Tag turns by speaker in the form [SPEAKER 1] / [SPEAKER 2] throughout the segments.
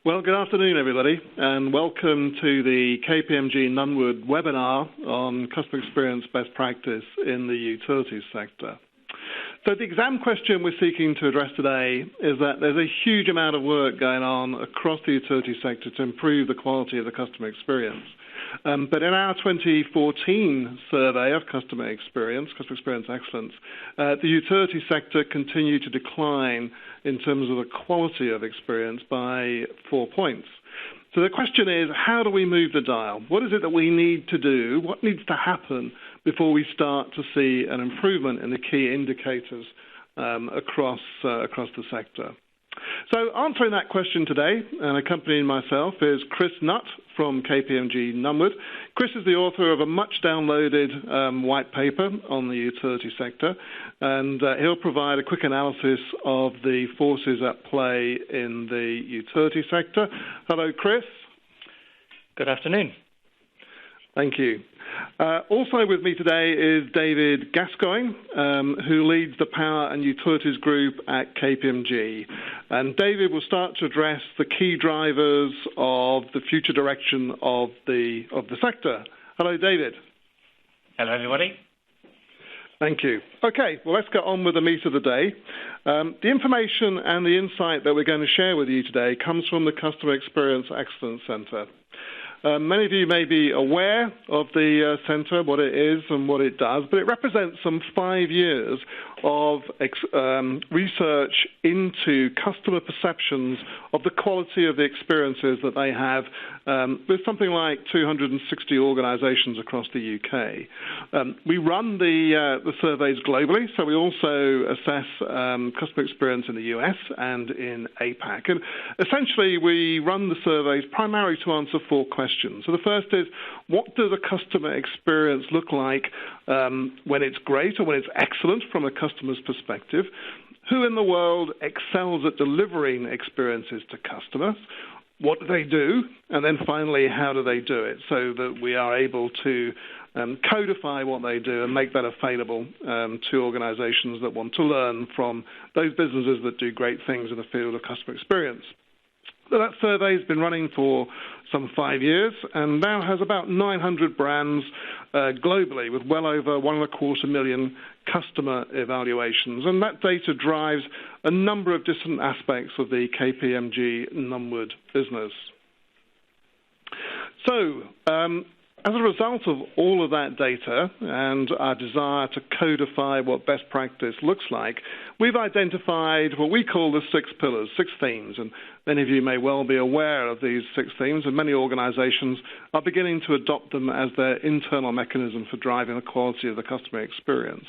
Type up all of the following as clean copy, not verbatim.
[SPEAKER 1] Well, good afternoon, everybody, and welcome to the KPMG Nunwood webinar on customer experience best practice in the utilities sector. So the exam question we're seeking to address today is that there's a huge amount of work going on across the utility sector to improve the quality of the customer experience. But in our 2014 survey of customer experience excellence, the utility sector continued to decline in terms of the quality of experience by 4 points. So the question is, how do we move the dial? What is it that we need to do? What needs to happen before we start to see an improvement in the key indicators across the sector? So answering that question today, and accompanying myself, is Chris Nutt from KPMG Nunwood. Chris is the author of a much-downloaded white paper on the utility sector, and he'll provide a quick analysis of the forces at play in the utility sector. Hello, Chris.
[SPEAKER 2] Good afternoon.
[SPEAKER 1] Thank you. Also with me today is David Gascoigne, who leads the Power and Utilities Group at KPMG. And David will start to address the key drivers of the future direction of the sector. Hello, David.
[SPEAKER 2] Hello, everybody.
[SPEAKER 1] Thank you. Okay, well, let's get on with the meat of the day. The information and the insight that we're going to share with you today comes from the Customer Experience Excellence Centre. Many of you may be aware of the centre, what it is and what it does, but it represents some 5 years of research into customer perceptions of the quality of the experiences that they have with something like 260 organisations across the UK. We run the surveys globally, so we also assess customer experience in the US and in APAC. And essentially, we run the surveys primarily to answer 4 questions. So the first is, what does a customer experience look like when it's great or when it's excellent from a customer's perspective? Who in the world excels at delivering experiences to customers? What do they do? And then finally, how do they do it? So that we are able to codify what they do and make that available to organizations that want to learn from those businesses that do great things in the field of customer experience. So that survey has been running for some 5 years and now has about 900 brands globally with well over 1.25 million customer evaluations. And that data drives a number of different aspects of the KPMG Nunwood business. So, as a result of all of that data and our desire to codify what best practice looks like, we've identified what we call the 6 pillars, 6 themes. And many of you may well be aware of these 6 themes, and many organizations are beginning to adopt them as their internal mechanism for driving the quality of the customer experience.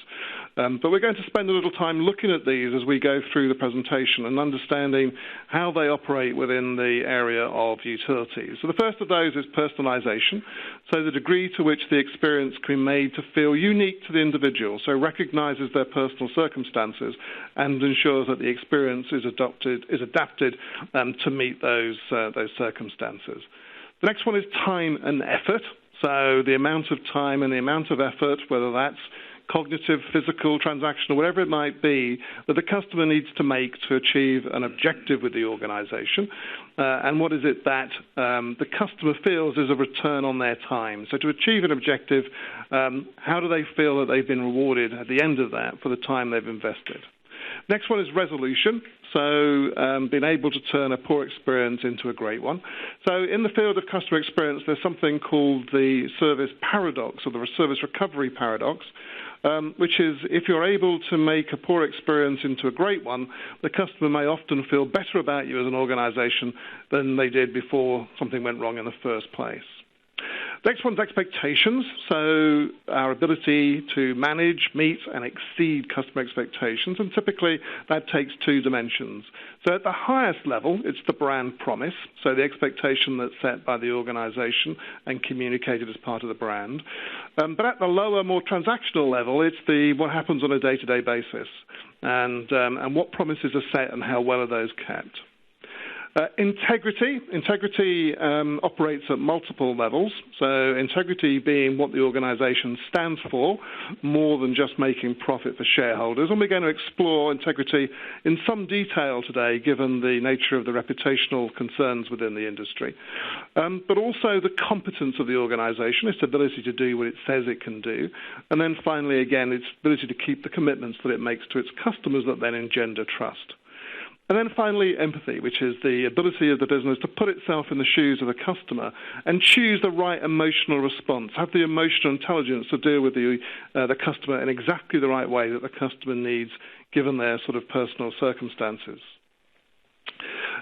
[SPEAKER 1] But we're going to spend a little time looking at these as we go through the presentation and understanding how they operate within the area of utilities. So the first of those is personalization. So the degree to which the experience can be made to feel unique to the individual, so recognizes their personal circumstances and ensures that the experience is adapted to meet those circumstances. The next one is time and effort. So the amount of time and the amount of effort, whether that's cognitive, physical, transactional, whatever it might be, that the customer needs to make to achieve an objective with the organization. And what is it that the customer feels is a return on their time? So to achieve an objective, how do they feel that they've been rewarded at the end of that for the time they've invested? Next one is resolution. So being able to turn a poor experience into a great one. So in the field of customer experience, there's something called the service paradox, or the service recovery paradox, which is if you're able to make a poor experience into a great one, the customer may often feel better about you as an organization than they did before something went wrong in the first place. Next one's expectations. So our ability to manage, meet, and exceed customer expectations. And typically, that takes 2 dimensions. So at the highest level, it's the brand promise. So the expectation that's set by the organization and communicated as part of the brand. But at the lower, more transactional level, it's what happens on a day-to-day basis. And what promises are set and how well are those kept. Integrity operates at multiple levels. So integrity being what the organization stands for, more than just making profit for shareholders. And we're going to explore integrity in some detail today, given the nature of the reputational concerns within the industry. But also the competence of the organization, its ability to do what it says it can do. And then finally, again, its ability to keep the commitments that it makes to its customers that then engender trust. And then finally, empathy, which is the ability of the business to put itself in the shoes of the customer and choose the right emotional response, have the emotional intelligence to deal with the customer in exactly the right way that the customer needs, given their sort of personal circumstances.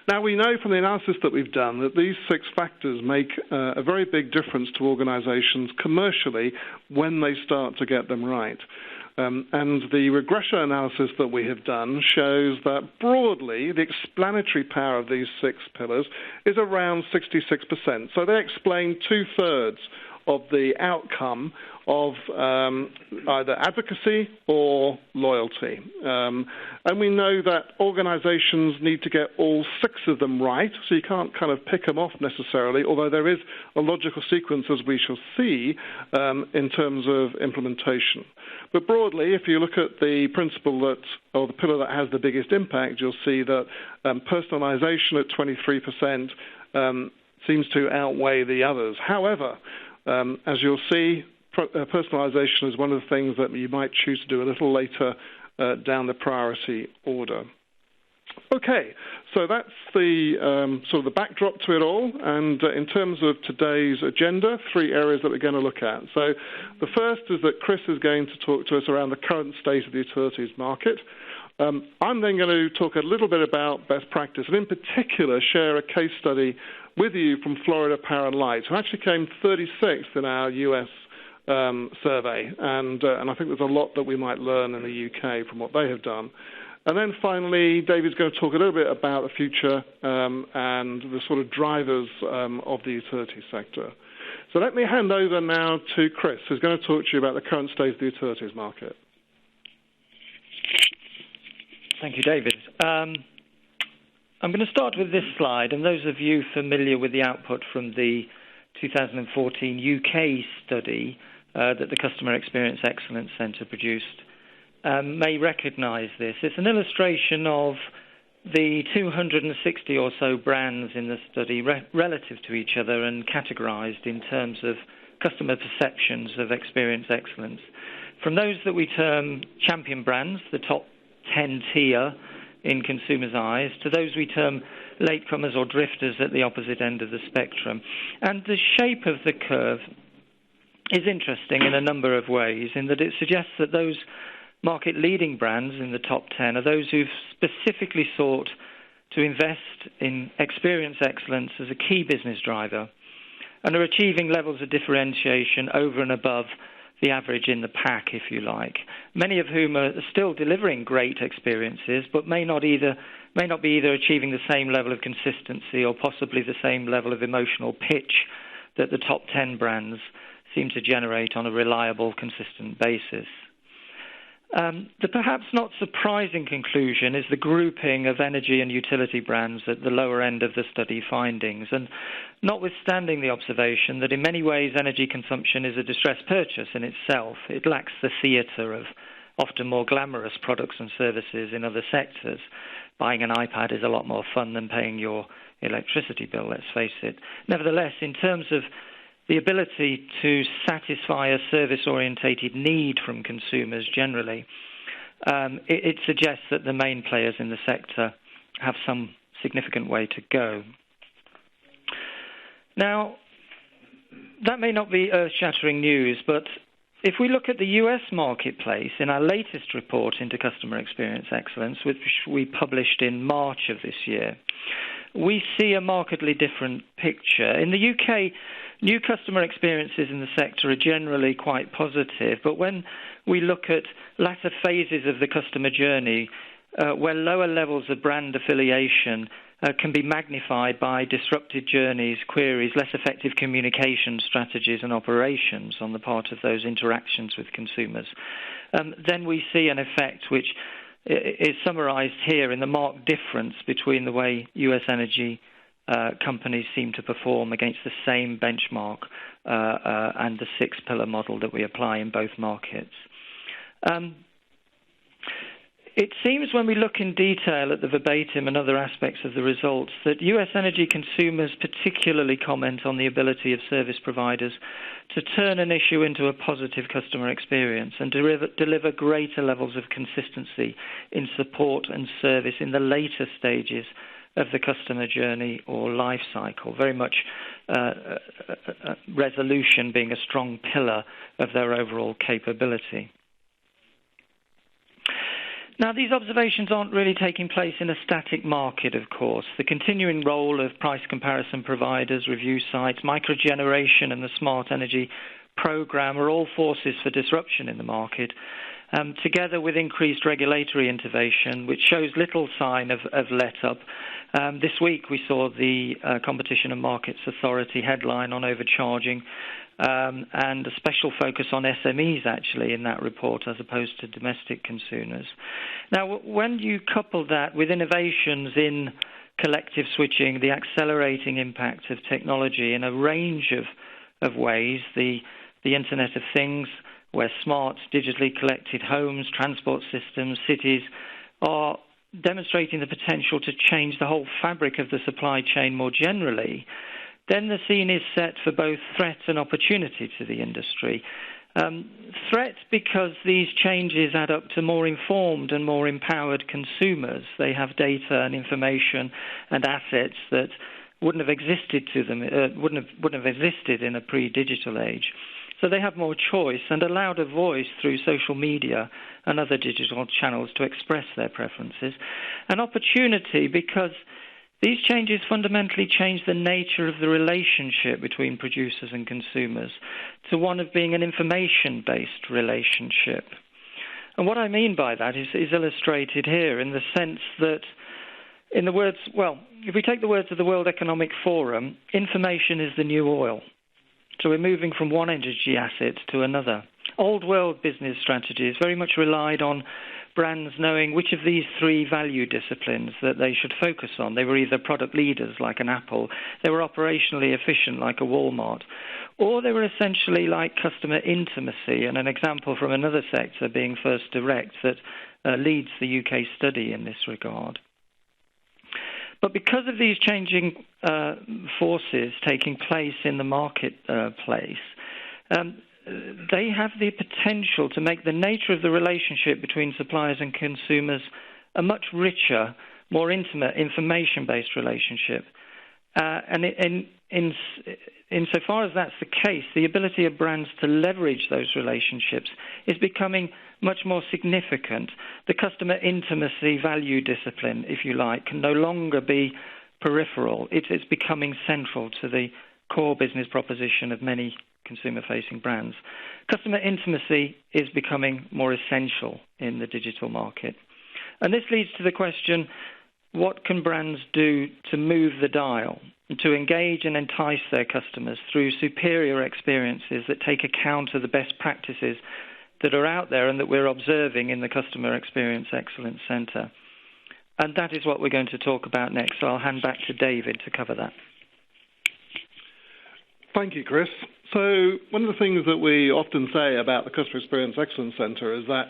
[SPEAKER 1] Now, we know from the analysis that we've done that these 6 factors make a very big difference to organizations commercially when they start to get them right. And the regression analysis that we have done shows that broadly the explanatory power of these 6 pillars is around 66%. So they explain 2/3 of the outcome of either advocacy or loyalty. And we know that organizations need to get all 6 of them right, so you can't kind of pick them off necessarily, although there is a logical sequence, as we shall see, in terms of implementation. But broadly, if you look at the principle that, or the pillar that has the biggest impact, you'll see that personalization at 23% seems to outweigh the others. However, as you'll see, personalization is one of the things that you might choose to do a little later down the priority order. Okay, so that's the sort of the backdrop to it all. And in terms of today's agenda, 3 areas that we're going to look at. So the first is that Chris is going to talk to us around the current state of the utilities market. I'm then going to talk a little bit about best practice, and in particular share a case study with you from Florida Power and Light, who actually came 36th in our US survey. And I think there's a lot that we might learn in the UK from what they have done. And then finally, David's going to talk a little bit about the future and the sort of drivers of the utility sector. So let me hand over now to Chris, who's going to talk to you about the current state of the utilities market.
[SPEAKER 2] Thank you, David. I'm going to start with this slide, and those of you familiar with the output from the 2014 UK study that the Customer Experience Excellence Centre produced may recognise this. It's an illustration of the 260 or so brands in the study relative to each other and categorised in terms of customer perceptions of experience excellence. From those that we term champion brands, the top 10 tier in consumers' eyes, to those we term latecomers or drifters at the opposite end of the spectrum. And the shape of the curve is interesting in a number of ways, in that it suggests that those market-leading brands in the top 10 are those who've specifically sought to invest in experience excellence as a key business driver and are achieving levels of differentiation over and above the average in the pack, if you like. Many of whom are still delivering great experiences, but may not be either achieving the same level of consistency or possibly the same level of emotional pitch that the top 10 brands seem to generate on a reliable, consistent basis. The perhaps not surprising conclusion is the grouping of energy and utility brands at the lower end of the study findings. And notwithstanding the observation that in many ways energy consumption is a distressed purchase in itself, it lacks the theatre of often more glamorous products and services in other sectors. Buying an iPad is a lot more fun than paying your electricity bill, let's face it. Nevertheless, in terms of the ability to satisfy a service-orientated need from consumers generally, it suggests that the main players in the sector have some significant way to go. Now, that may not be earth-shattering news, but if we look at the US marketplace in our latest report into customer experience excellence, which we published in March of this year, we see a markedly different picture. In the UK, new customer experiences in the sector are generally quite positive, but when we look at latter phases of the customer journey, where lower levels of brand affiliation can be magnified by disrupted journeys, queries, less effective communication strategies and operations on the part of those interactions with consumers, then we see an effect which is summarised here in the marked difference between the way US energy companies seem to perform against the same benchmark and the six-pillar model that we apply in both markets. It seems when we look in detail at the verbatim and other aspects of the results that US energy consumers particularly comment on the ability of service providers to turn an issue into a positive customer experience and deliver greater levels of consistency in support and service in the later stages of the customer journey or life cycle, very much resolution being a strong pillar of their overall capability. Now, these observations aren't really taking place in a static market, of course. The continuing role of price comparison providers, review sites, microgeneration and the smart energy program are all forces for disruption in the market, together with increased regulatory intervention, which shows little sign of let-up. This week we saw the Competition and Markets Authority headline on overcharging, and a special focus on SMEs, actually, in that report, as opposed to domestic consumers. Now, when you couple that with innovations in collective switching, the accelerating impact of technology in a range of ways, the Internet of Things, where smart, digitally collected homes, transport systems, cities are demonstrating the potential to change the whole fabric of the supply chain more generally, then the scene is set for both threat and opportunity to the industry. Threat because these changes add up to more informed and more empowered consumers. They have data and information and assets that wouldn't have existed to them, wouldn't have existed in a pre-digital age. So they have more choice and allowed a voice through social media and other digital channels to express their preferences. An opportunity because these changes fundamentally change the nature of the relationship between producers and consumers to one of being an information-based relationship. And what I mean by that is illustrated here in the sense that, in the words, well, if we take the words of the World Economic Forum, information is the new oil. So we're moving from one energy asset to another. Old world business strategies very much relied on brands knowing which of these three value disciplines that they should focus on. They were either product leaders like an Apple, they were operationally efficient like a Walmart, or they were essentially like customer intimacy, and an example from another sector being First Direct that leads the UK study in this regard. But because of these changing forces taking place in the marketplace, they have the potential to make the nature of the relationship between suppliers and consumers a much richer, more intimate, information-based relationship. And insofar as that's the case, the ability of brands to leverage those relationships is becoming much more significant. The customer intimacy value discipline, if you like, can no longer be peripheral. It's becoming central to the core business proposition of many consumer-facing brands. Customer intimacy is becoming more essential in the digital market. And this leads to the question, what can brands do to move the dial and to engage and entice their customers through superior experiences that take account of the best practices that are out there and that we're observing in the Customer Experience Excellence Centre? And that is what we're going to talk about next. So I'll hand back to David to cover that.
[SPEAKER 1] Thank you, Chris. So one of the things that we often say about the Customer Experience Excellence Centre is that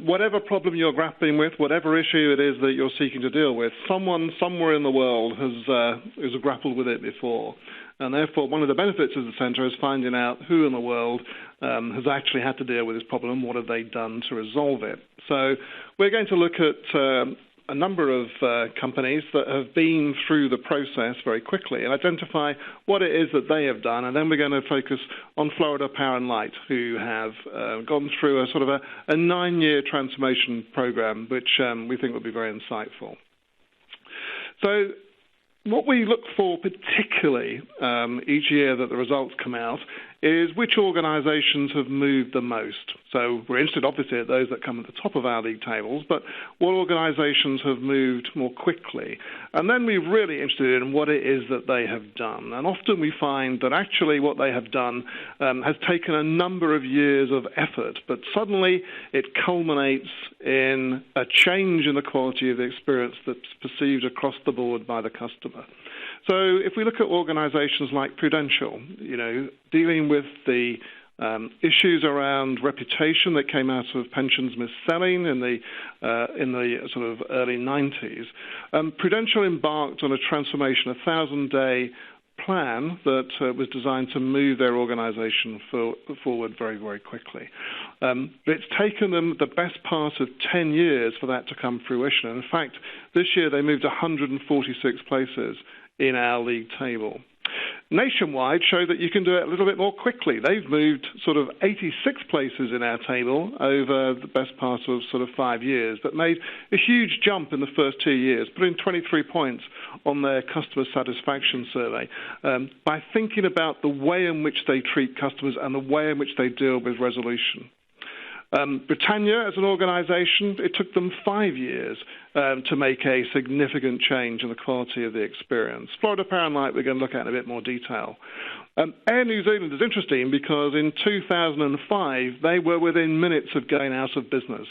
[SPEAKER 1] whatever problem you're grappling with, whatever issue it is that you're seeking to deal with, someone somewhere in the world has grappled with it before. And therefore, one of the benefits of the centre is finding out who in the world has actually had to deal with this problem, what have they done to resolve it. So we're going to look at a number of companies that have been through the process very quickly and identify what it is that they have done. And then we're going to focus on Florida Power and Light, who have gone through a sort of a 9-year transformation program, which we think will be very insightful. So what we look for particularly each year that the results come out is which organizations have moved the most. So we're interested, obviously, at those that come at the top of our league tables, but what organizations have moved more quickly. And then we're really interested in what it is that they have done. And often we find that actually what they have done has taken a number of years of effort, but suddenly it culminates in a change in the quality of the experience that's perceived across the board by the customer. So if we look at organizations like Prudential, dealing with the issues around reputation that came out of pensions mis-selling in the sort of early 90s, Prudential embarked on a transformation, a 1,000-day plan that was designed to move their organization forward very, very quickly. But it's taken them the best part of 10 years for that to come fruition. And in fact, this year they moved 146 places in our league table. Nationwide showed that you can do it a little bit more quickly. They've moved sort of 86 places in our table over the best part of sort of 5 years, but made a huge jump in the first 2 years, putting 23 points on their customer satisfaction survey by thinking about the way in which they treat customers and the way in which they deal with resolution. Britannia, as an organization, it took them 5 years to make a significant change in the quality of the experience. Florida Power and Light, we're going to look at in a bit more detail. Air New Zealand is interesting because in 2005, they were within minutes of going out of business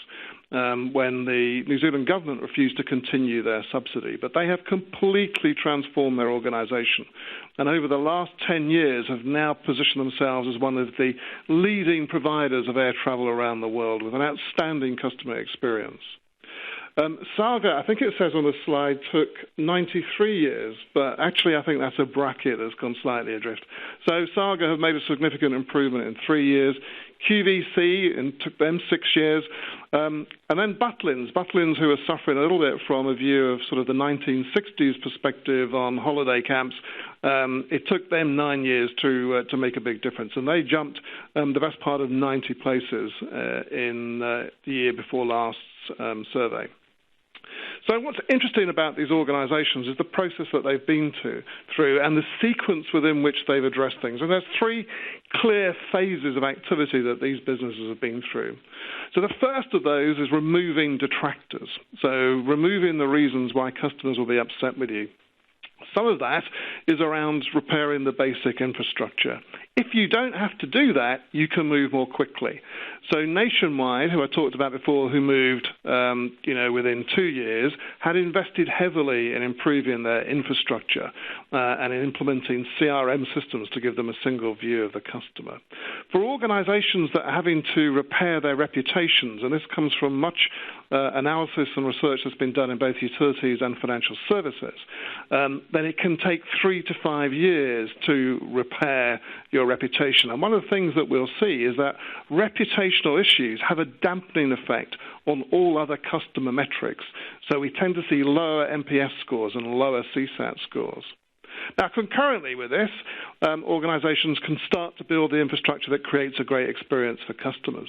[SPEAKER 1] when the New Zealand government refused to continue their subsidy. But they have completely transformed their organization. And over the last 10 years have now positioned themselves as one of the leading providers of air travel around the world with an outstanding customer experience. Saga, I think it says on the slide, took 93 years, but actually I think that's a bracket that's gone slightly adrift. So Saga have made a significant improvement in 3 years. QVC, and took them 6 years. And then Butlins, who are suffering a little bit from a view of sort of the 1960s perspective on holiday camps, it took them 9 years to make a big difference. And they jumped the best part of 90 places in the year before last survey. So what's interesting about these organizations is the process that they've been through and the sequence within which they've addressed things. And there's 3 clear phases of activity that these businesses have been through. So the first of those is removing detractors, so removing the reasons why customers will be upset with you. Some of that is around repairing the basic infrastructure. If you don't have to do that, you can move more quickly. So Nationwide, who I talked about before, who moved within 2 years, had invested heavily in improving their infrastructure and in implementing CRM systems to give them a single view of the customer. For organizations that are having to repair their reputations, and this comes from much analysis and research that's been done in both utilities and financial services, then it can take 3 to 5 years to repair your reputation. And one of the things that we'll see is that reputational issues have a dampening effect on all other customer metrics. So we tend to see lower NPS scores and lower CSAT scores. Now, concurrently with this, organizations can start to build the infrastructure that creates a great experience for customers.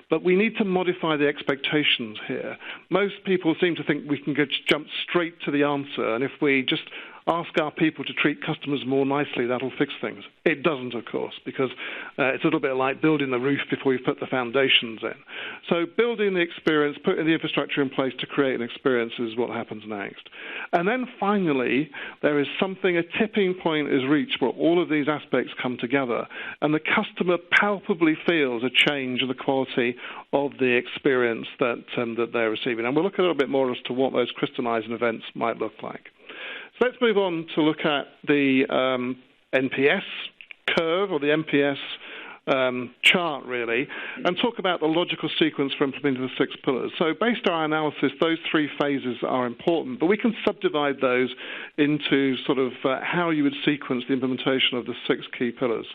[SPEAKER 1] But we need to modify the expectations here. Most people seem to think we can jump straight to the answer, and if we just ask our people to treat customers more nicely, that'll fix things. It doesn't, of course, because it's a little bit like building the roof before you put the foundations in. So building the experience, putting the infrastructure in place to create an experience is what happens next. And then finally, there is something, a tipping point is reached where all of these aspects come together, and the customer palpably feels a change in the quality of the experience that they're receiving. And we'll look a little bit more as to what those crystallizing events might look like. So let's move on to look at the NPS curve, or the NPS chart, really, and talk about the logical sequence for implementing the 6 pillars. So based on our analysis, those 3 phases are important, but we can subdivide those into sort of how you would sequence the implementation of the 6 key pillars.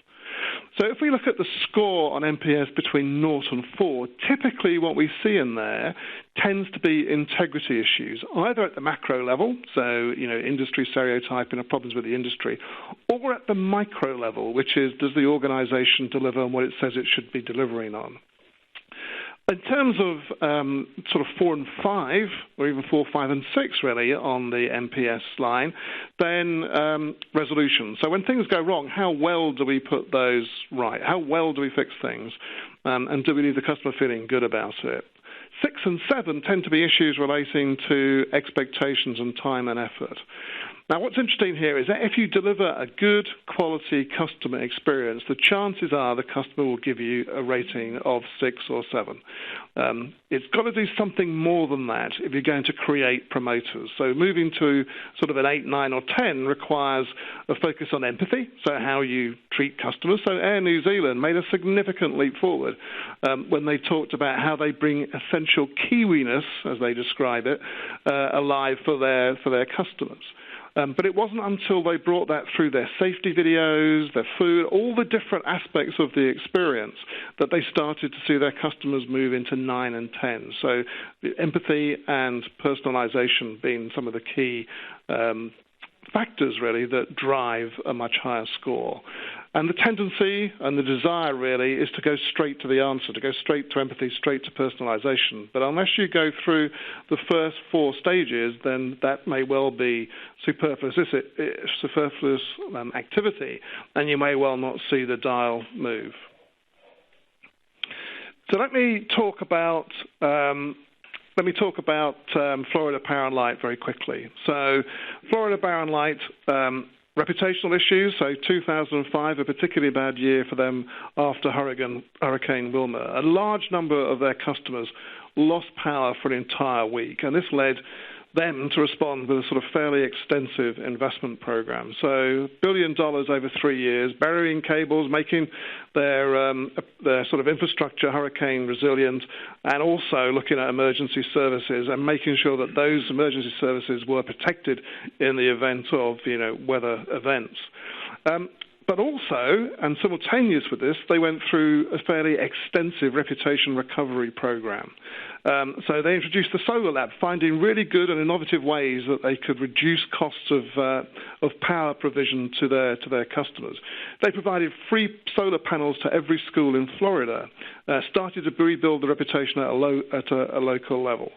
[SPEAKER 1] So if we look at the score on NPS between 0 and 4, typically what we see in there tends to be integrity issues, either at the macro level, so, industry stereotyping or problems with the industry, or at the micro level, which is, does the organization deliver on what it says it should be delivering on? In terms of sort of 4 and 5, or even 4, 5, and 6, really, on the NPS line, then resolution. So when things go wrong, how well do we put those right? How well do we fix things? And do we leave the customer feeling good about it? 6 and 7 tend to be issues relating to expectations and time and effort. Now, what's interesting here is that if you deliver a good quality customer experience, the chances are the customer will give you a rating of 6 or 7. It's got to do something more than that if you're going to create promoters. So moving to sort of an 8, 9, or 10 requires a focus on empathy, so how you treat customers. So Air New Zealand made a significant leap forward when they talked about how they bring essential Kiwiness, as they describe it, alive for their customers. But it wasn't until they brought that through their safety videos, their food, all the different aspects of the experience that they started to see their customers move into 9 and 10. So the empathy and personalization being some of the key factors, really, that drive a much higher score. And the tendency and the desire, really, is to go straight to the answer, to go straight to empathy, straight to personalization. But unless you go through the first 4 stages, then that may well be superfluous activity, and you may well not see the dial move. So let me talk about Florida Power and Light very quickly. So Florida Power and Light, reputational issues. So 2005, a particularly bad year for them after Hurricane Wilma. A large number of their customers lost power for an entire week, and this led them to respond with a sort of fairly extensive investment program. So $1 billion over 3 years, burying cables, making their sort of infrastructure hurricane resilient, and also looking at emergency services and making sure that those emergency services were protected in the event of, weather events. But also, and simultaneous with this, they went through a fairly extensive reputation recovery program. So they introduced the Solar Lab, finding really good and innovative ways that they could reduce costs of power provision to their customers. They provided free solar panels to every school in Florida, started to rebuild the reputation at a local level.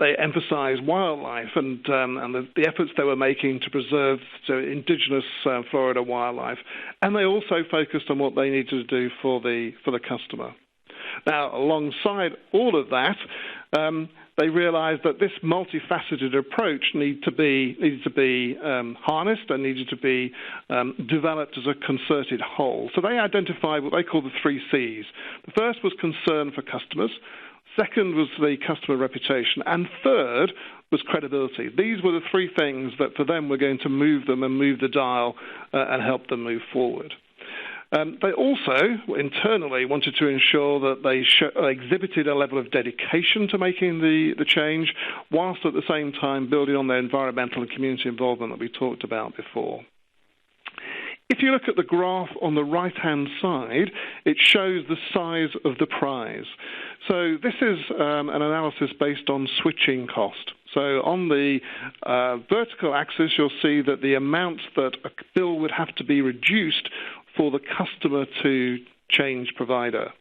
[SPEAKER 1] They emphasized wildlife and the efforts they were making to preserve indigenous Florida wildlife, and they also focused on what they needed to do for the customer. Now, alongside all of that, they realized that this multifaceted approach needed to be harnessed and needed to be developed as a concerted whole. So they identified what they call the 3 Cs. The first was concern for customers. Second was the customer reputation. And third was credibility. These were the 3 things that for them were going to move them and move the dial and help them move forward. They also internally wanted to ensure that they exhibited a level of dedication to making the change, whilst at the same time building on their environmental and community involvement that we talked about before. If you look at the graph on the right-hand side, it shows the size of the prize. So this is an analysis based on switching cost. So on the vertical axis, you'll see that the amount that a bill would have to be reduced for the customer to change provider.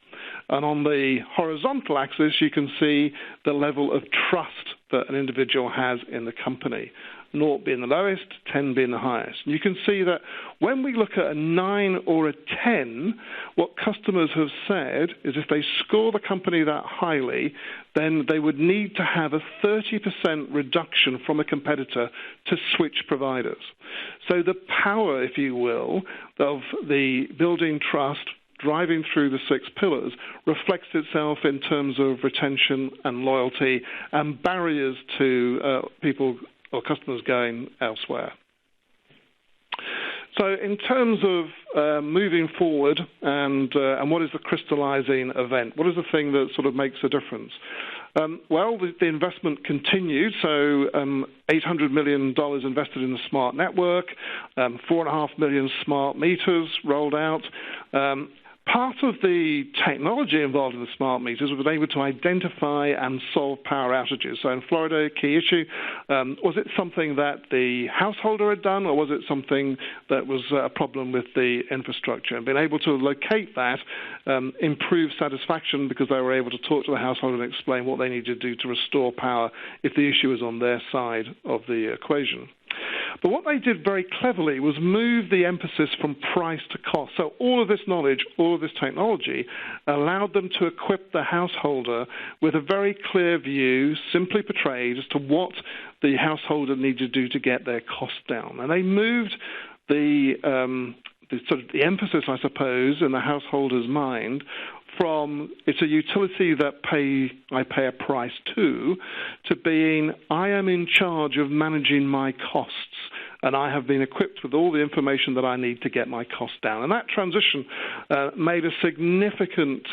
[SPEAKER 1] And on the horizontal axis, you can see the level of trust that an individual has in the company. 0 being the lowest, 10 being the highest. You can see that when we look at a 9 or a 10, what customers have said is if they score the company that highly, then they would need to have a 30% reduction from a competitor to switch providers. So the power, if you will, of the building trust, driving through the 6 pillars, reflects itself in terms of retention and loyalty and barriers to people or customers going elsewhere. So in terms of moving forward and what is the crystallizing event? What is the thing that sort of makes a difference? Well, the investment continued, so $800 million invested in the smart network, 4.5 million smart meters rolled out. Part of the technology involved in the smart meters was able to identify and solve power outages. So in Florida, key issue, was it something that the householder had done, or was it something that was a problem with the infrastructure? And being able to locate that improved satisfaction because they were able to talk to the householder and explain what they needed to do to restore power if the issue was on their side of the equation. But what they did very cleverly was move the emphasis from price to cost. So all of this knowledge, all of this technology allowed them to equip the householder with a very clear view, simply portrayed, as to what the householder needed to do to get their costs down. And they moved the emphasis, I suppose, in the householder's mind from it's a utility that I pay a price to being I am in charge of managing my costs, and I have been equipped with all the information that I need to get my costs down. And that transition made a significant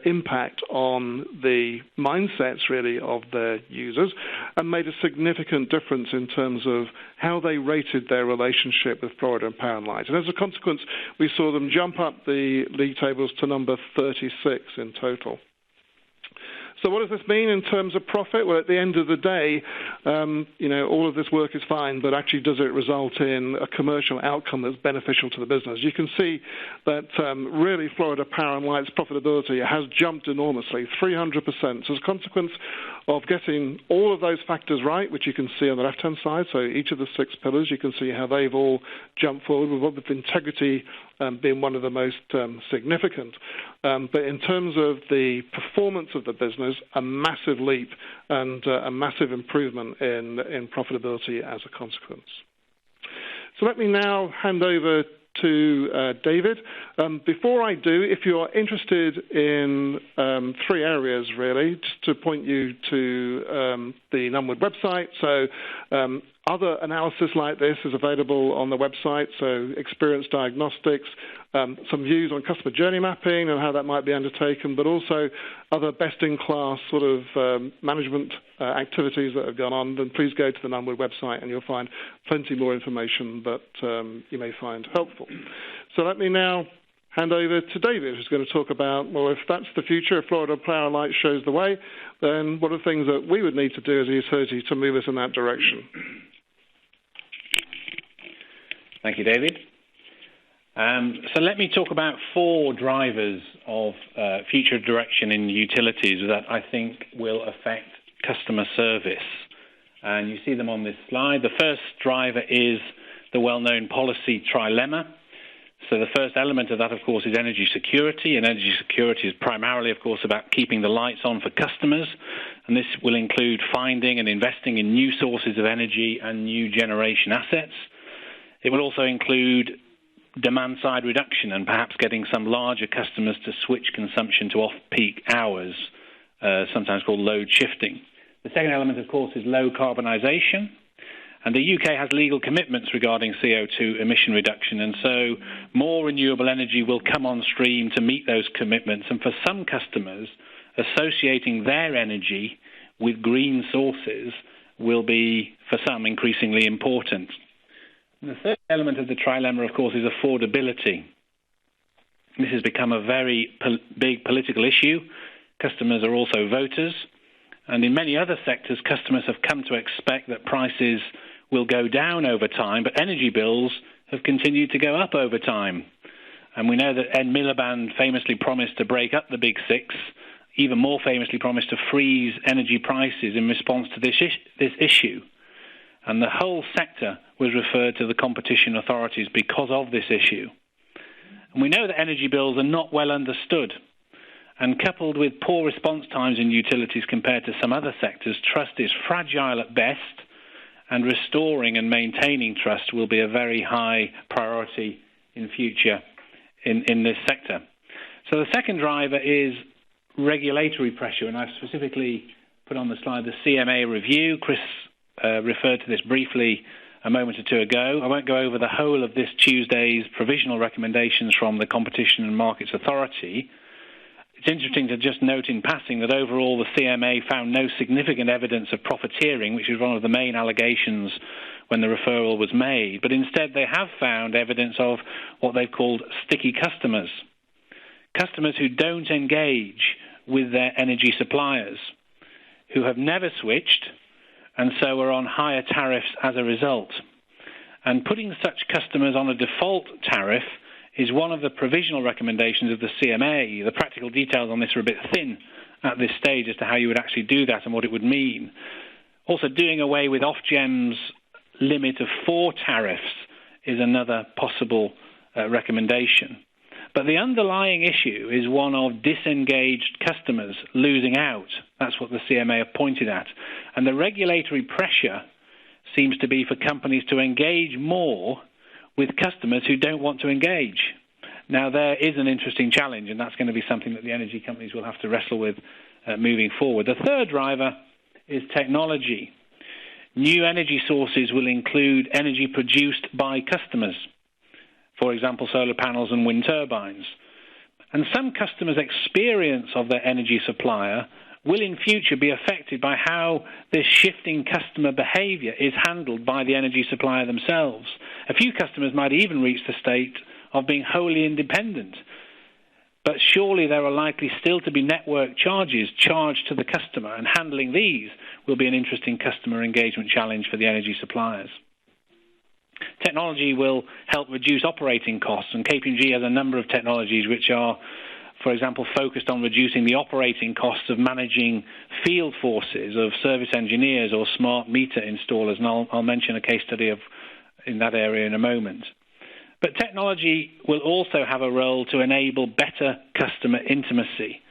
[SPEAKER 1] impact on the mindsets, really, of their users, and made a significant difference in terms of how they rated their relationship with Florida and Power & Light. And as a consequence, we saw them jump up the league tables to number 36 in total. So what does this mean in terms of profit? Well, at the end of the day, all of this work is fine, but actually does it result in a commercial outcome that's beneficial to the business? You can see that really Florida Power & Light's profitability has jumped enormously, 300%. So as a consequence of getting all of those factors right, which you can see on the left-hand side, so each of the 6 pillars, you can see how they've all jumped forward, with integrity being one of the most significant. But in terms of the performance of the business, a massive leap and a massive improvement in profitability as a consequence. So let me now hand over to David. Before I do, if you're interested in 3 areas, really, just to point you to the Nunwood website. So other analysis like this is available on the website, so experience diagnostics, some views on customer journey mapping and how that might be undertaken, but also other best-in-class sort of management activities that have gone on, then please go to the Nunwood website and you'll find plenty more information that you may find helpful. So let me now hand over to David, who's going to talk about, well, if that's the future, if Florida Power & Light shows the way, then what are the things that we would need to do as a utility to move us in that direction?
[SPEAKER 3] Thank you, David. So let me talk about 4 drivers of future direction in utilities that I think will affect customer service. And you see them on this slide. The first driver is the well-known policy trilemma. So the first element of that, of course, is energy security. And energy security is primarily, of course, about keeping the lights on for customers. And this will include finding and investing in new sources of energy and new generation assets. It will also include demand-side reduction and perhaps getting some larger customers to switch consumption to off-peak hours, sometimes called load shifting. The second element, of course, is low carbonisation. And the UK has legal commitments regarding CO2 emission reduction, and so more renewable energy will come on stream to meet those commitments. And for some customers, associating their energy with green sources will be, for some, increasingly important. And the third element of the trilemma, of course, is affordability. This has become a very big political issue. Customers are also voters. And in many other sectors, customers have come to expect that prices will go down over time, but energy bills have continued to go up over time. And we know that Ed Miliband famously promised to break up the Big Six, even more famously promised to freeze energy prices in response to this issue. And the whole sector was referred to the competition authorities because of this issue. And we know that energy bills are not well understood. And coupled with poor response times in utilities compared to some other sectors, trust is fragile at best, and restoring and maintaining trust will be a very high priority in future in this sector. So the second driver is regulatory pressure, and I've specifically put on the slide the CMA review. Chris referred to this briefly a moment or two ago. I won't go over the whole of this Tuesday's provisional recommendations from the Competition and Markets Authority. It's interesting to just note in passing that overall the CMA found no significant evidence of profiteering, which is one of the main allegations when the referral was made. But instead they have found evidence of what they've called sticky customers. customers who don't engage with their energy suppliers, who have never switched and so are on higher tariffs as a result. And putting such customers on a default tariff is one of the provisional recommendations of the CMA. The practical details on this are a bit thin at this stage as to how you would actually do that and what it would mean. Also, doing away with Ofgem's limit of 4 tariffs is another possible recommendation. But the underlying issue is one of disengaged customers losing out. That's what the CMA have pointed at. And the regulatory pressure seems to be for companies to engage more with customers who don't want to engage. Now, there is an interesting challenge, and that's going to be something that the energy companies will have to wrestle with moving forward. The third driver is technology. New energy sources will include energy produced by customers, for example, solar panels and wind turbines. And some customers' experience of their energy supplier will in future be affected by how this shifting customer behaviour is handled by the energy supplier themselves. A few customers might even reach the state of being wholly independent. But surely there are likely still to be network charges charged to the customer, and handling these will be an interesting customer engagement challenge for the energy suppliers. Technology will help reduce operating costs, and KPMG has a number of technologies which are, for example, focused on reducing the operating costs of managing field forces of service engineers or smart meter installers, and I'll mention a case study in that area in a moment. But technology will also have a role to enable better customer intimacy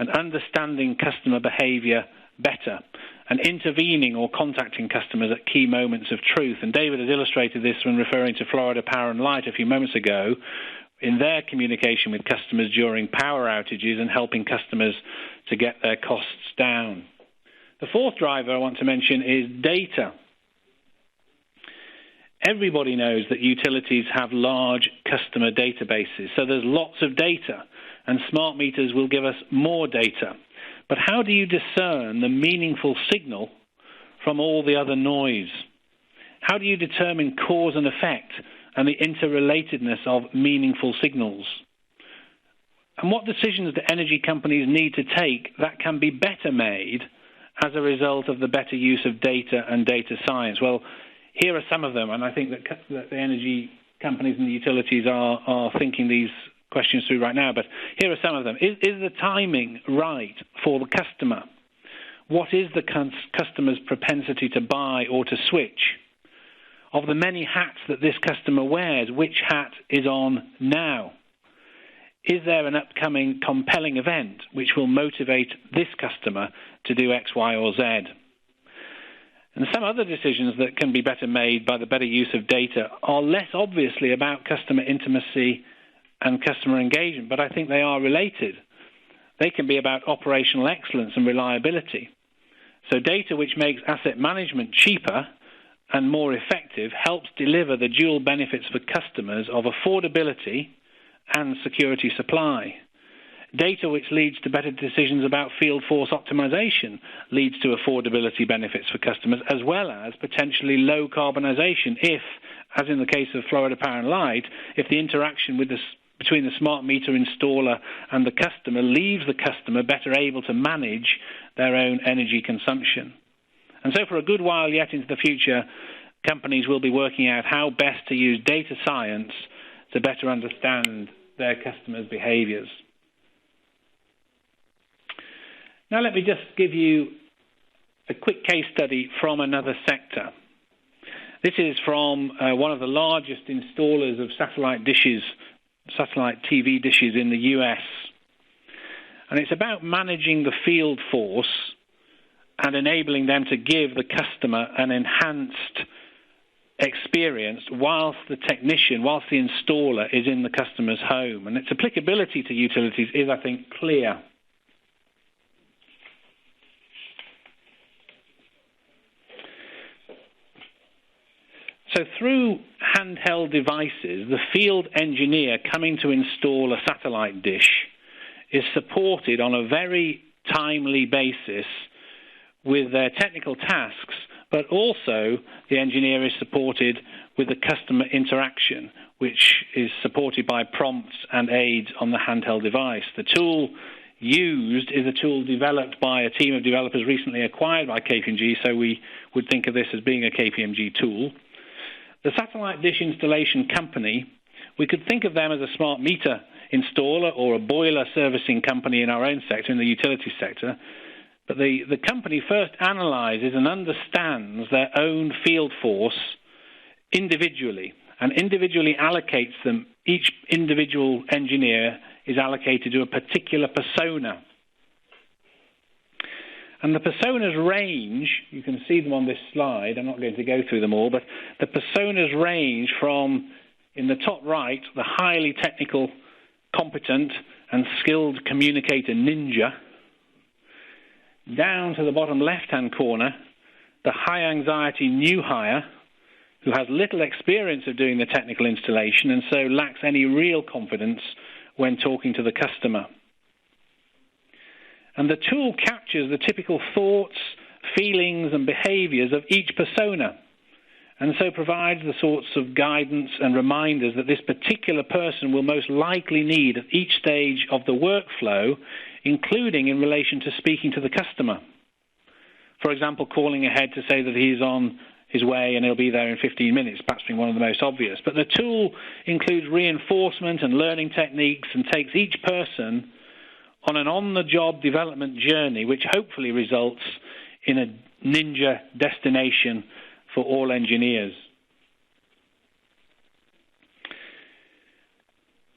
[SPEAKER 3] and understanding customer behaviour better and intervening or contacting customers at key moments of truth. And David has illustrated this when referring to Florida Power and Light a few moments ago in their communication with customers during power outages and helping customers to get their costs down. The fourth driver I want to mention is data. Everybody knows that utilities have large customer databases, so there's lots of data, and smart meters will give us more data. But how do you discern the meaningful signal from all the other noise? How do you determine cause and effect and the interrelatedness of meaningful signals? And what decisions do energy companies need to take that can be better made as a result of the better use of data and data science? Well, here are some of them, and I think that the energy companies and the utilities are thinking these questions through right now, but here are some of them. Is the timing right for the customer? What is the customer's propensity to buy or to switch? Of the many hats that this customer wears, which hat is on now? Is there an upcoming compelling event which will motivate this customer to do X, Y, or Z? And some other decisions that can be better made by the better use of data are less obviously about customer intimacy and customer engagement, but I think they are related. They can be about operational excellence and reliability. So data which makes asset management cheaper and more effective helps deliver the dual benefits for customers of affordability and security supply. Data which leads to better decisions about field force optimization leads to affordability benefits for customers, as well as potentially low carbonization if, as in the case of Florida Power and Light, if the interaction between the smart meter installer and the customer leaves the customer better able to manage their own energy consumption. And so for a good while yet into the future, companies will be working out how best to use data science to better understand their customers' behaviors. Now let me just give you a quick case study from another sector. This is from one of the largest installers of satellite TV dishes in the US. And it's about managing the field force and enabling them to give the customer an enhanced experience whilst the installer is in the customer's home. And its applicability to utilities is, I think, clear. So through handheld devices, the field engineer coming to install a satellite dish is supported on a very timely basis with their technical tasks, but also the engineer is supported with the customer interaction, which is supported by prompts and aids on the handheld device. The tool used is a tool developed by a team of developers recently acquired by KPMG, so we would think of this as being a KPMG tool. The satellite dish installation company, we could think of them as a smart meter installer or a boiler servicing company in our own sector, in the utility sector. But the company first analyses and understands their own field force individually and individually allocates them. Each individual engineer is allocated to a particular persona. And the personas range, you can see them on this slide, I'm not going to go through them all, but the personas range from, in the top right, the highly technical, competent and skilled communicator ninja, down to the bottom left-hand corner, the high-anxiety new hire, who has little experience of doing the technical installation and so lacks any real confidence when talking to the customer. And the tool captures the typical thoughts, feelings and behaviours of each persona, and so provides the sorts of guidance and reminders that this particular person will most likely need at each stage of the workflow, including in relation to speaking to the customer. For example, calling ahead to say that he's on his way and he'll be there in 15 minutes, perhaps being one of the most obvious. But the tool includes reinforcement and learning techniques and takes each person on an on-the-job development journey, which hopefully results in a ninja destination for all engineers.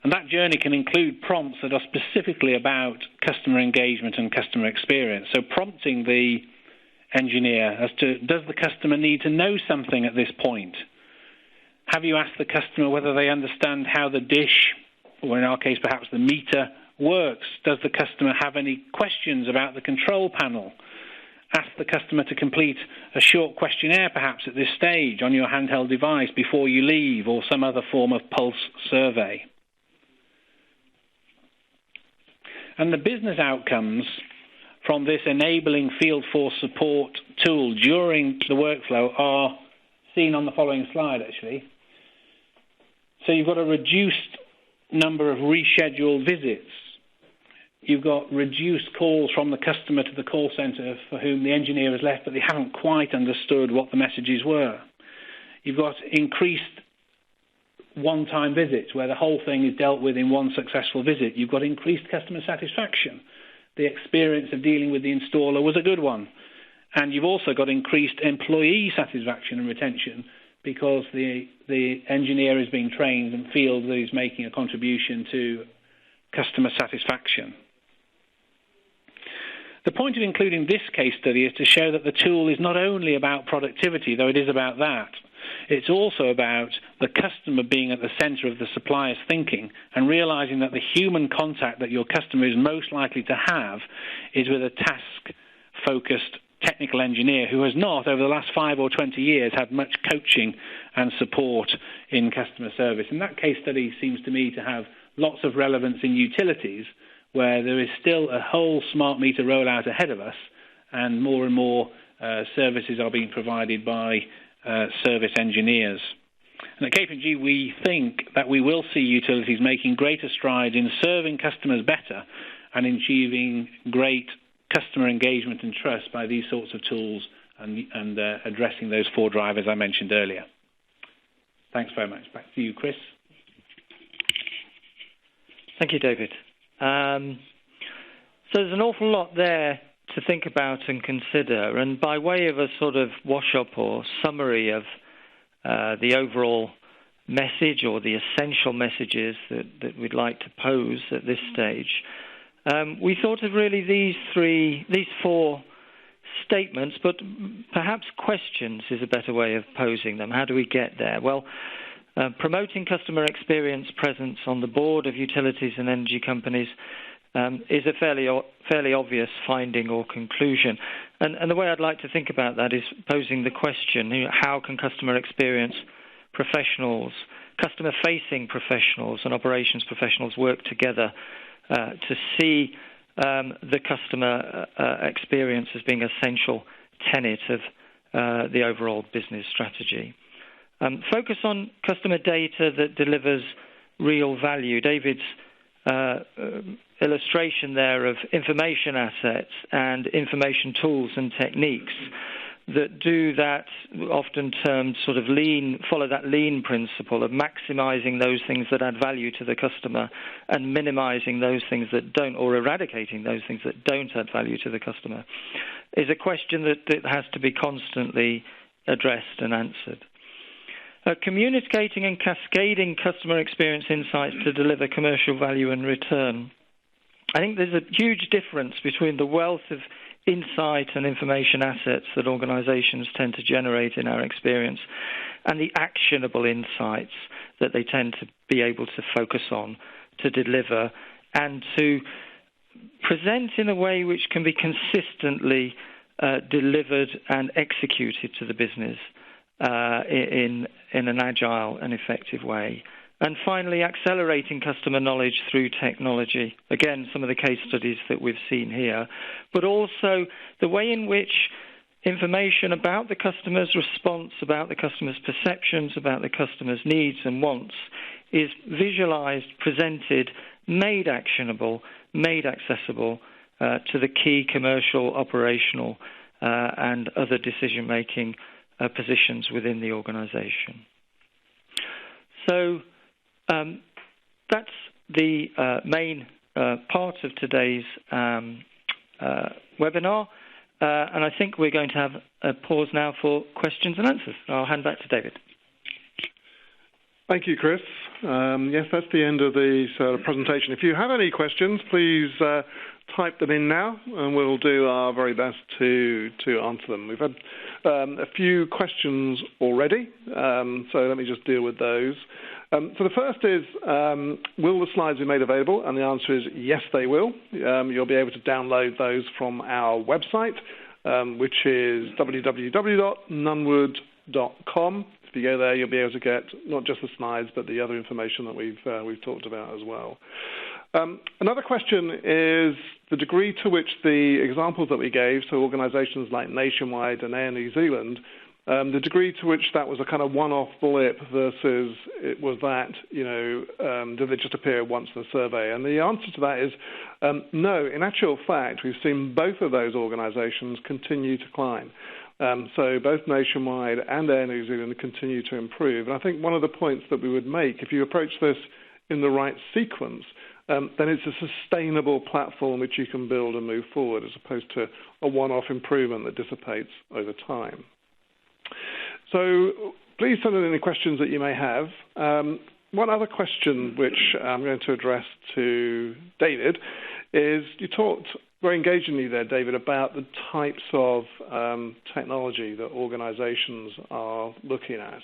[SPEAKER 3] And that journey can include prompts that are specifically about customer engagement and customer experience. So prompting the engineer as to, does the customer need to know something at this point? Have you asked the customer whether they understand how the dish, or in our case perhaps the meter, works? Does the customer have any questions about the control panel? Ask the customer to complete a short questionnaire perhaps at this stage on your handheld device before you leave, or some other form of pulse survey. And the business outcomes from this enabling field force support tool during the workflow are seen on the following slide, actually. So you've got a reduced number of rescheduled visits. You've got reduced calls from the customer to the call centre for whom the engineer has left, but they haven't quite understood what the messages were. You've got increased one-time visits where the whole thing is dealt with in one successful visit. You've got increased customer satisfaction. The experience of dealing with the installer was a good one. And you've also got increased employee satisfaction and retention because the engineer is being trained and feels that he's making a contribution to customer satisfaction. The point of including this case study is to show that the tool is not only about productivity, though it is about that. It's also about the customer being at the centre of the supplier's thinking and realising that the human contact that your customer is most likely to have is with a task-focused technical engineer who has not, over the last 5 or 20 years, had much coaching and support in customer service. And that case study seems to me to have lots of relevance in utilities, where there is still a whole smart meter rollout ahead of us, and more services are being provided by service engineers. And at KPMG, we think that we will see utilities making greater strides in serving customers better and achieving great customer engagement and trust by these sorts of tools and addressing those 4 drivers I mentioned earlier. Thanks very much. Back to you, Chris.
[SPEAKER 2] Thank you, David. So there's an awful lot there to think about and consider, and by way of a sort of wash-up or summary of the overall message or the essential messages that we'd like to pose at this stage, we thought of really these 4 statements, but perhaps questions is a better way of posing them. How do we get there? Well, promoting customer experience presence on the board of utilities and energy companies is a fairly obvious finding or conclusion. And the way I'd like to think about that is posing the question, how can customer experience professionals, customer-facing professionals and operations professionals work together to see the customer experience as being an essential tenet of the overall business strategy? Focus on customer data that delivers real value. David's illustration there of information assets and information tools and techniques that do that, often termed sort of follow that lean principle of maximizing those things that add value to the customer and minimizing those things that don't, or eradicating those things that don't add value to the customer, is a question that has to be constantly addressed and answered. Communicating and cascading customer experience insights to deliver commercial value and return. I think there's a huge difference between the wealth of insight and information assets that organizations tend to generate in our experience and the actionable insights that they tend to be able to focus on, to deliver, and to present in a way which can be consistently delivered and executed to the business in an agile and effective way. And finally, accelerating customer knowledge through technology. Again, some of the case studies that we've seen here, but also the way in which information about the customer's response, about the customer's perceptions, about the customer's needs and wants is visualized, presented, made actionable, made accessible to the key commercial, operational, and other decision-making positions within the organization. So that's the main part of today's webinar, and I think we're going to have a pause now for questions and answers. I'll hand back to David.
[SPEAKER 1] Thank you, Chris. Yes, that's the end of the presentation. If you have any questions, please type them in now, and we'll do our very best to answer them. We've had a few questions already, so let me just deal with those. So the first is, will the slides be made available? And the answer is yes, they will. You'll be able to download those from our website, which is www.nunwood.com. If you go there, you'll be able to get not just the slides, but the other information that we've talked about as well. Another question is the degree to which the examples that we gave, so organizations like Nationwide and Air New Zealand, the degree to which that was a kind of one-off blip versus it was that, did it just appear once in the survey? And the answer to that is no. In actual fact, we've seen both of those organizations continue to climb. So both Nationwide and Air New Zealand continue to improve. And I think one of the points that we would make, if you approach this in the right sequence, then it's a sustainable platform which you can build and move forward, as opposed to a one-off improvement that dissipates over time. So please send in any questions that you may have. One other question which I'm going to address to David is, you talked very engagingly there, David, about the types of technology that organizations are looking at.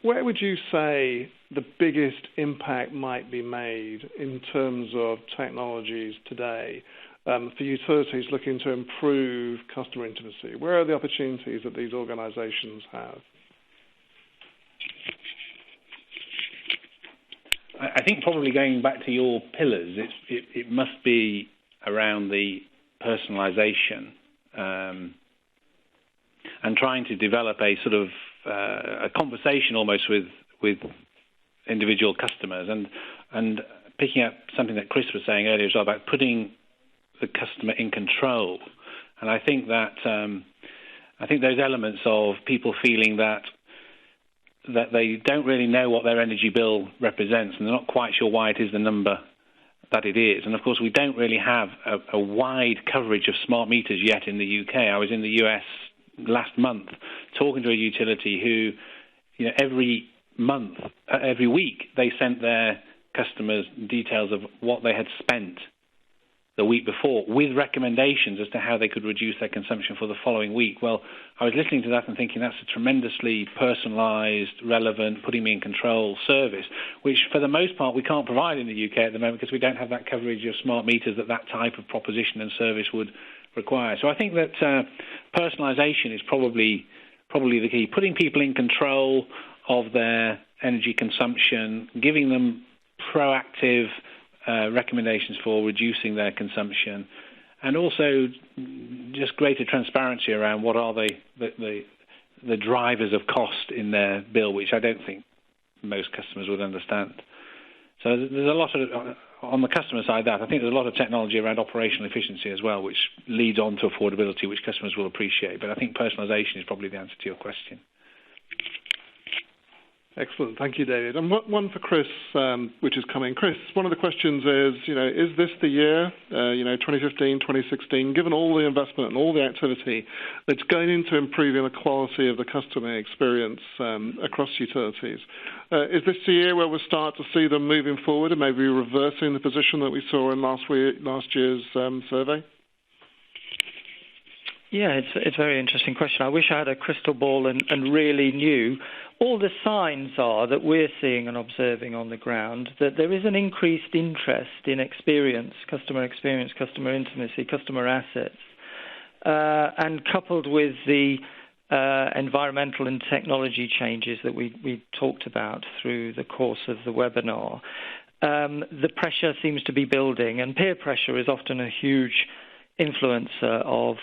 [SPEAKER 1] Where would you say the biggest impact might be made in terms of technologies today for utilities looking to improve customer intimacy? Where are the opportunities that these organizations have?
[SPEAKER 3] I think probably going back to your pillars, it must be around the personalization and trying to develop a sort of a conversation almost with individual customers, and picking up something that Chris was saying earlier as well about putting the customer in control. And I think that those elements of people feeling that they don't really know what their energy bill represents, and they're not quite sure why it is the number that it is. And of course, we don't really have a wide coverage of smart meters yet in the UK. I was in the US last month talking to a utility who, every week they sent their customers details of what they had spent the week before, with recommendations as to how they could reduce their consumption for the following week. Well, I was listening to that and thinking that's a tremendously personalised, relevant, putting me in control service, which for the most part we can't provide in the UK at the moment because we don't have that coverage of smart meters that type of proposition and service would require. So I think that personalisation is probably the key. Putting people in control of their energy consumption, giving them proactive recommendations for reducing their consumption, and also just greater transparency around what are the the drivers of cost in their bill, which I don't think most customers would understand. So there's a lot of, on the customer side, that I think there's a lot of technology around operational efficiency as well, which leads on to affordability, which customers will appreciate. But I think personalisation is probably the answer to your question.
[SPEAKER 1] Excellent. Thank you, David. And one for Chris, which is coming. Chris, one of the questions is, is this the year, 2015, 2016, given all the investment and all the activity that's going into improving the quality of the customer experience across utilities, is this the year where we'll start to see them moving forward and maybe reversing the position that we saw in last year's survey?
[SPEAKER 2] Yeah, it's a very interesting question. I wish I had a crystal ball and really knew. All the signs are that we're seeing and observing on the ground that there is an increased interest in experience, customer intimacy, customer assets, and coupled with the environmental and technology changes that we talked about through the course of the webinar, the pressure seems to be building, and peer pressure is often a huge influencer of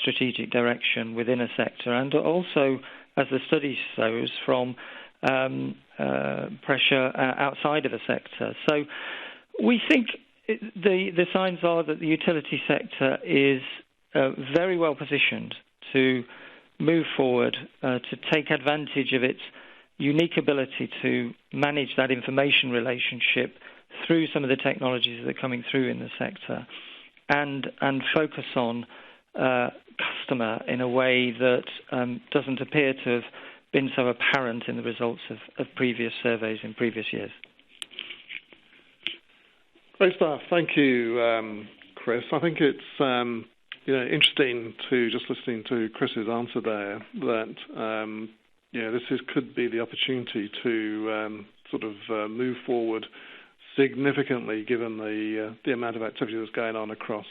[SPEAKER 2] strategic direction within a sector, and also, as the study shows, from pressure outside of a sector. So we think the signs are that the utility sector is very well positioned to move forward, to take advantage of its unique ability to manage that information relationship through some of the technologies that are coming through in the sector, and focus on customer in a way that doesn't appear to have been so apparent in the results of previous surveys in previous years.
[SPEAKER 1] Great stuff. Thank you, Chris. I think it's interesting to just listening to Chris's answer there that this could be the opportunity to move forward significantly, given the amount of activity that's going on across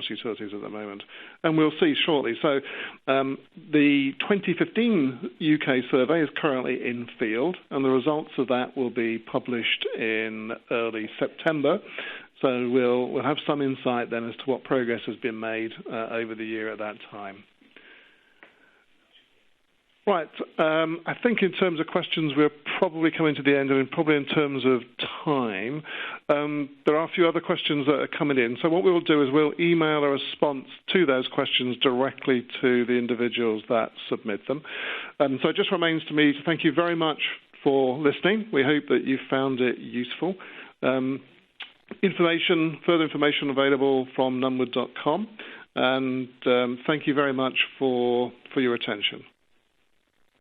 [SPEAKER 1] utilities at the moment, and we'll see shortly. So, the 2015 UK survey is currently in field, and the results of that will be published in early September. So we'll have some insight then as to what progress has been made over the year at that time. Right. I think in terms of questions, we're probably coming to the end, and probably in terms of time, there are a few other questions that are coming in. So what we will do is we'll email a response to those questions directly to the individuals that submit them. So it just remains to me to thank you very much for listening. We hope that you found it useful. Further information available from nunwood.com. And thank you very much for your attention.